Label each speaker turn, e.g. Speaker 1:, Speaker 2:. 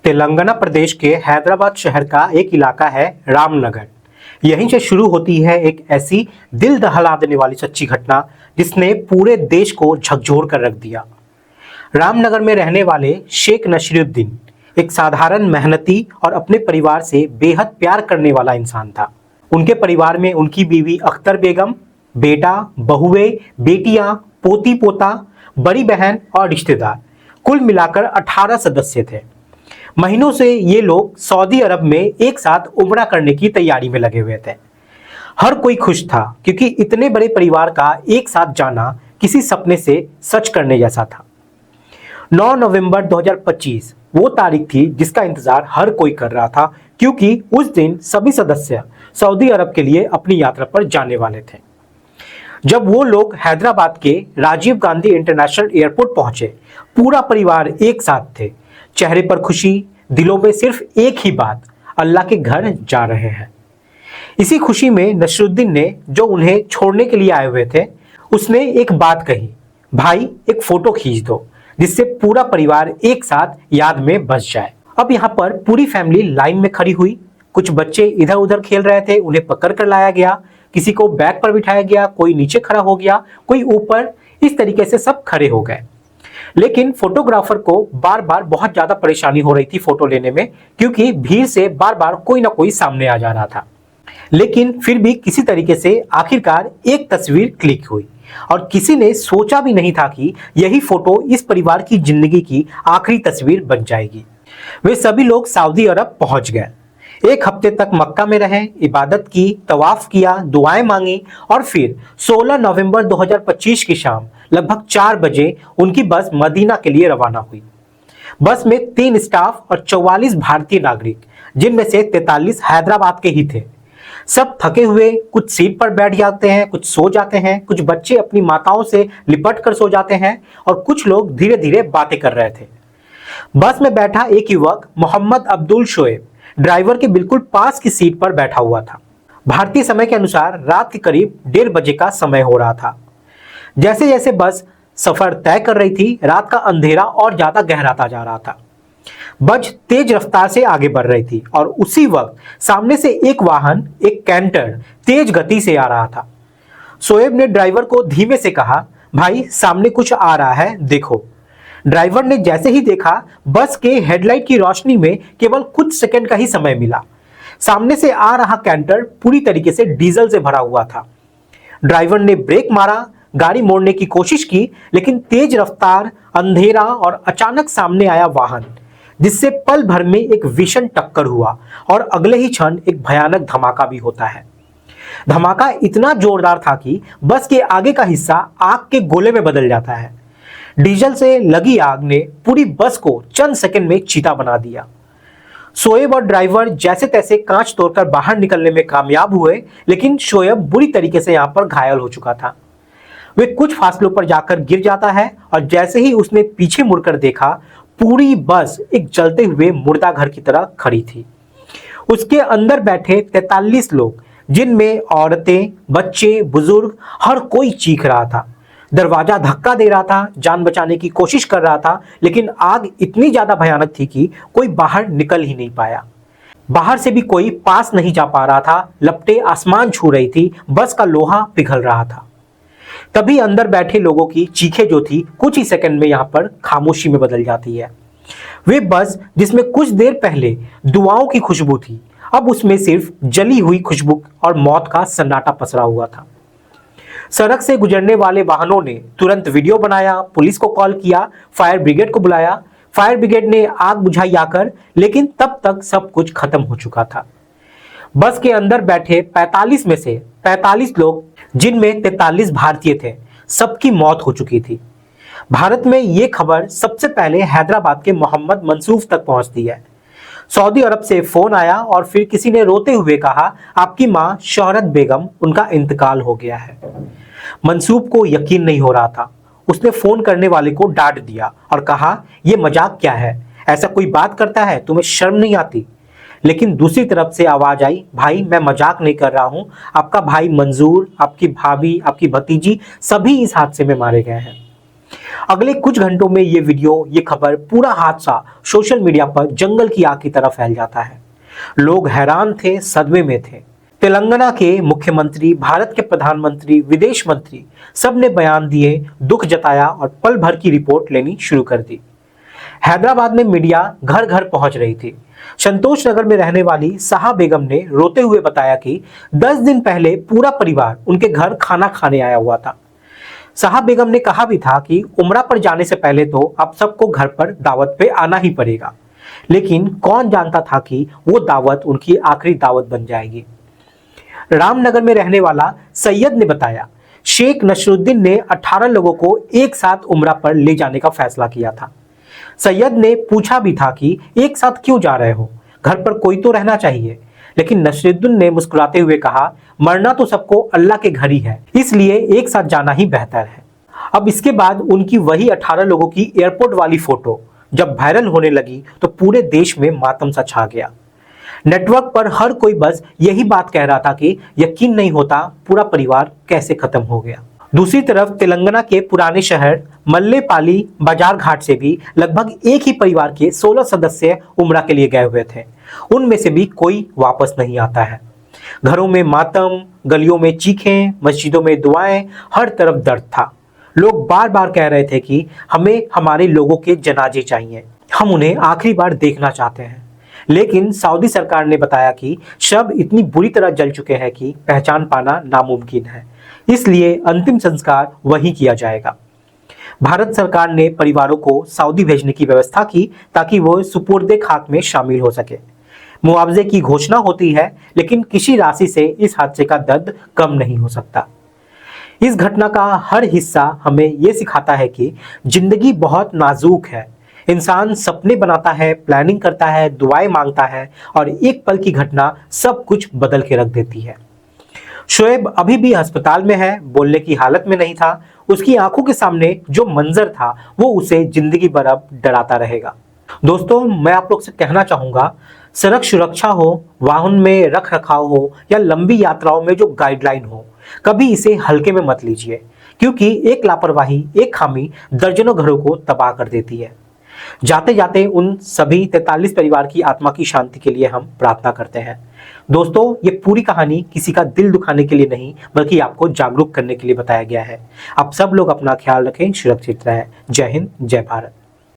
Speaker 1: तेलंगाना प्रदेश के हैदराबाद शहर का एक इलाका है रामनगर। यहीं से शुरू होती है एक ऐसी दिल दहला देने वाली सच्ची घटना जिसने पूरे देश को झकझोर कर रख दिया। रामनगर में रहने वाले शेख नसीरुद्दीन एक साधारण, मेहनती और अपने परिवार से बेहद प्यार करने वाला इंसान था। उनके परिवार में उनकी बीवी अख्तर बेगम, बेटा, बहुएं, बेटियां, पोती पोता, बड़ी बहन और रिश्तेदार, कुल मिलाकर 18 सदस्य थे। महीनों से ये लोग सऊदी अरब में एक साथ उम्रा करने की तैयारी में लगे हुए थे। हर कोई खुश था क्योंकि इतने बड़े परिवार का एक साथ जाना किसी सपने से सच करने जैसा था। 9 नवंबर 2025 वो तारीख थी जिसका इंतजार हर कोई कर रहा था, क्योंकि उस दिन सभी सदस्य सऊदी अरब के लिए अपनी यात्रा पर जाने वाले थे। जब वो लोग हैदराबाद के राजीव गांधी इंटरनेशनल एयरपोर्ट पहुंचे, पूरा परिवार एक साथ थे। चेहरे पर खुशी, दिलों में सिर्फ एक ही बात, अल्लाह के घर जा रहे हैं। इसी खुशी में नसीरुद्दीन ने, जो उन्हें छोड़ने के लिए आए हुए थे, उसने एक बात कही, भाई एक फोटो खींच दो जिससे पूरा परिवार एक साथ याद में बस जाए। अब यहाँ पर पूरी फैमिली लाइन में खड़ी हुई। कुछ बच्चे इधर उधर खेल रहे थे, उन्हें पकड़ कर लाया गया। किसी को बैग पर बिठाया गया, कोई नीचे खड़ा हो गया, कोई ऊपर। इस तरीके से सब खड़े हो गए। लेकिन फोटोग्राफर को बार बार बहुत ज्यादा परेशानी हो रही थी फोटो लेने में, क्योंकि भीड़ से बार बार कोई ना कोई सामने आ जा रहा था। लेकिन फिर भी किसी तरीके से आखिरकार एक तस्वीर क्लिक हुई और किसी ने सोचा भी नहीं था कि यही फोटो इस परिवार की जिंदगी की आखिरी तस्वीर बन जाएगी। वे सभी लोग सऊदी अरब पहुंच गए। एक हफ्ते तक मक्का में रहे, इबादत की, तवाफ किया, दुआएं मांगी और फिर 16 नवंबर 2025 की शाम लगभग 4 बजे उनकी बस मदीना के लिए रवाना हुई। बस में 3 स्टाफ और 44 भारतीय नागरिक, जिनमें से 43 हैदराबाद के ही थे। सब थके हुए, कुछ सीट पर बैठ जाते हैं, कुछ सो जाते हैं, कुछ बच्चे अपनी माताओं से लिपट कर सो जाते हैं और कुछ लोग धीरे धीरे बातें कर रहे थे। बस में बैठा एक युवक मोहम्मद अब्दुल शोएब ड्राइवर के बिल्कुल पास की सीट पर बैठा हुआ था। भारतीय समय के अनुसार रात के करीब 1:30 बजे का समय हो रहा था। जैसे जैसे बस सफर तय कर रही थी, रात का अंधेरा और ज्यादा गहराता जा रहा था। बस तेज रफ्तार से आगे बढ़ रही थी और उसी वक्त सामने से एक वाहन, एक कैंटर तेज गति से आ रहा था। शोएब ने ड्राइवर को धीमे से कहा, भाई सामने कुछ आ रहा है, देखो। ड्राइवर ने जैसे ही देखा, बस के हेडलाइट की रोशनी में केवल कुछ सेकंड का ही समय मिला। सामने से आ रहा कैंटर पूरी तरीके से डीजल से भरा हुआ था। ड्राइवर ने ब्रेक मारा, गाड़ी मोड़ने की कोशिश की, लेकिन तेज रफ्तार, अंधेरा और अचानक सामने आया वाहन, जिससे पल भर में एक भीषण टक्कर हुआ और अगले ही क्षण एक भयानक धमाका भी होता है। धमाका इतना जोरदार था कि बस के आगे का हिस्सा आग के गोले में बदल जाता है। डीजल से लगी आग ने पूरी बस को चंद सेकंड में चीता बना दिया। शोएब और ड्राइवर जैसे तैसे कांच तोड़कर बाहर निकलने में कामयाब हुए, लेकिन शोएब बुरी तरीके से यहां पर घायल हो चुका था। वे कुछ फासलों पर जाकर गिर जाता है और जैसे ही उसने पीछे मुड़कर देखा, पूरी बस एक जलते हुए मुर्दा घर की तरह खड़ी थी। उसके अंदर बैठे 43 लोग, जिनमें औरतें, बच्चे, बुजुर्ग, हर कोई चीख रहा था। दरवाजा धक्का दे रहा था, जान बचाने की कोशिश कर रहा था, लेकिन आग इतनी ज्यादा भयानक थी कि कोई बाहर निकल ही नहीं पाया। बाहर से भी कोई पास नहीं जा पा रहा था। लपटें आसमान छू रही थी, बस का लोहा पिघल रहा था। तभी अंदर बैठे लोगों की चीखें जो थी, कुछ ही सेकंड में यहाँ पर खामोशी में बदल जाती है। वे बस, जिसमें कुछ देर पहले दुआओं की खुशबू थी, अब उसमें सिर्फ जली हुई खुशबू और मौत का सन्नाटा पसरा हुआ था। सड़क से गुजरने वाले वाहनों ने तुरंत वीडियो बनाया, पुलिस को कॉल किया, फायर ब्रिगेड को बुलाया। फायर ब्रिगेड ने आग बुझाई आकर, लेकिन तब तक सब कुछ खत्म हो चुका था। बस के अंदर बैठे 45 में से 45 लोग, जिनमें 43 भारतीय थे, सबकी मौत हो चुकी थी। भारत में ये खबर सबसे पहले हैदराबाद के मोहम्मद मंसूफ तक पहुंचती है। सऊदी अरब से फोन आया और फिर किसी ने रोते हुए कहा, आपकी मां शोहरत बेगम, उनका इंतकाल हो गया है। मंसूफ को यकीन नहीं हो रहा था। उसने फोन करने वाले को डांट दिया और कहा, यह मजाक क्या है, ऐसा कोई बात करता है, तुम्हें शर्म नहीं आती? लेकिन दूसरी तरफ से आवाज आई, भाई मैं मजाक नहीं कर रहा हूं, आपका भाई मंजूर, आपकी भाभी, आपकी भतीजी, सभी इस हादसे में मारे गए हैं। अगले कुछ घंटों में ये खबर, पूरा हादसा सोशल मीडिया पर जंगल की आग की तरह फैल जाता है। लोग हैरान थे, सदमे में थे। तेलंगाना के मुख्यमंत्री, भारत के प्रधानमंत्री, विदेश मंत्री सब ने बयान दिए, दुख जताया और पल भर की रिपोर्ट लेनी शुरू कर दी। हैदराबाद में मीडिया घर घर पहुंच रही थी। संतोष नगर में रहने वाली साहा बेगम ने रोते हुए बताया कि 10 दिन पहले पूरा परिवार उनके घर खाना खाने आया हुआ था। साहा बेगम ने कहा भी था कि उम्रा पर जाने से पहले तो अब सबको घर पर दावत पे आना ही पड़ेगा, लेकिन कौन जानता था कि वो दावत उनकी आखिरी दावत बन जाएगी। रामनगर में रहने वाला सैयद ने बताया, शेख नसरुद्दीन ने 18 लोगों को एक साथ उम्रा पर ले जाने का फैसला किया था। सैयद ने पूछा भी था कि एक साथ क्यों जा रहे हो, घर पर कोई तो रहना चाहिए, लेकिन नसरुद्दीन ने मुस्कुराते हुए कहा, मरना तो सबको अल्लाह के घर ही है, इसलिए एक साथ जाना ही बेहतर है। अब इसके बाद उनकी वही 18 लोगों की एयरपोर्ट वाली फोटो जब वायरल होने लगी तो पूरे देश में मातम सा छा गया। नेटवर्क पर हर कोई बस यही बात कह रहा था कि यकीन नहीं होता पूरा परिवार कैसे खत्म हो गया। दूसरी तरफ तेलंगाना के पुराने शहर मल्लेपाली बाजार घाट से भी लगभग एक ही परिवार के 16 सदस्य उम्रा के लिए गए हुए थे। उनमें से भी कोई वापस नहीं आता है। घरों में मातम, गलियों में चीखें, मस्जिदों में दुआएं, हर तरफ दर्द था। लोग बार बार कह रहे थे कि हमें हमारे लोगों के जनाजे चाहिए, हम उन्हें आखिरी बार देखना चाहते हैं। लेकिन सऊदी सरकार ने बताया कि शव इतनी बुरी तरह जल चुके हैं कि पहचान पाना नामुमकिन है, इसलिए अंतिम संस्कार वहीं किया जाएगा। भारत सरकार ने परिवारों को सऊदी भेजने की व्यवस्था की ताकि वो सुपुर्दे खाक में शामिल हो सके। मुआवजे की घोषणा होती है, लेकिन किसी राशि से इस हादसे का दर्द कम नहीं हो सकता। इस घटना का हर हिस्सा हमें यह सिखाता है कि जिंदगी बहुत नाजुक है। इंसान सपने बनाता है, प्लानिंग करता है, दुआएं मांगता है और एक पल की घटना सब कुछ बदल के रख देती है। शोएब अभी भी अस्पताल में है, बोलने की हालत में नहीं था। उसकी आंखों के सामने जो मंजर था वो उसे जिंदगी भर अब डराता रहेगा। दोस्तों, मैं आप लोग से कहना चाहूंगा, सड़क सुरक्षा हो, वाहन में रख रखाव हो या लंबी यात्राओं में जो गाइडलाइन हो, कभी इसे हल्के में मत लीजिए, क्योंकि एक लापरवाही, एक खामी दर्जनों घरों को तबाह कर देती है। जाते जाते उन सभी 43 परिवार की आत्मा की शांति के लिए हम प्रार्थना करते हैं। दोस्तों, ये पूरी कहानी किसी का दिल दुखाने के लिए नहीं, बल्कि आपको जागरूक करने के लिए बताया गया है। आप सब लोग अपना ख्याल रखें, सुरक्षित रहें। जय हिंद, जय भारत।